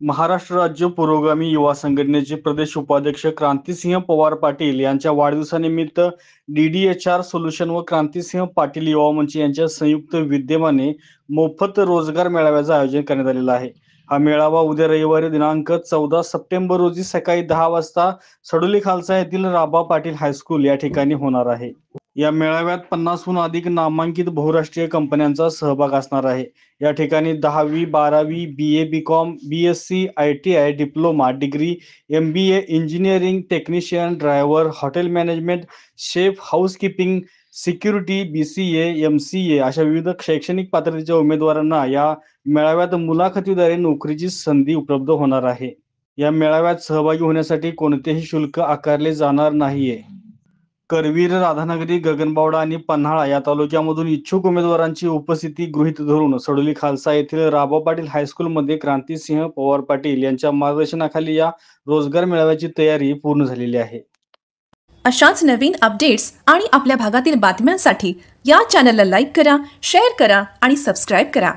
महाराष्ट्र राज्य पुरोगामी युवा संघटनेचे प्रदेश उपाध्यक्ष क्रांतिसिंह पवार पाटील यांच्या वाढदिवसानिमित्त DDHR सोल्युशन व क्रांतिसिंह पाटील युवा मंच यांच्या संयुक्त विद्यमाने मोफत रोजगार मेळाव्याचं आयोजन करण्यात आलेलं आहे. हा मेळावा उद्या रविवारी दिनांक 14 सप्टेंबर रोजी सकाळी 10 वाजता सडोली खालसा येथील राबा पाटील हायस्कूल या ठिकाणी होणार आहे. या मेळाव्यात 50हून अधिक नामांकित बहुराष्ट्रीय कंपन्यांचा सहभाग असणार आहे. या ठिकाणी 10वी, 12वी, BA, BCom, BSc, ITI, diploma, degree, MBA, engineering, technician, driver, hotel management, chef, housekeeping, security, BCA, MCA अशा विविध शैक्षणिक पात्रतेच्या उमेदवारांना या मेळाव्यात मुलाखतीद्वारे नोकरीची संधी उपलब्ध होणार आहे. या मेळाव्यात सहभागी होण्यासाठी कोणतेही शुल्क आकारले जाणार नाहीये. करवीर, राधानगरी, गगनबावडा आणि पन्हाळा या तालुक्यामधून इच्छुक उमेदवारांची उपस्थिती गृहीत धरून सडोली खालसा येथील राबा पाटील हायस्कूलमध्ये क्रांतिसिंह पवार पाटील यांच्या मार्गदर्शनाखाली या रोजगार मेळाव्याची तयारी पूर्ण झालेली आहे. अशाच नवीन अपडेट्स आणि आपल्या भागातील बातम्यांसाठी या चॅनलला लाईक करा, शेअर करा आणि सबस्क्राईब करा.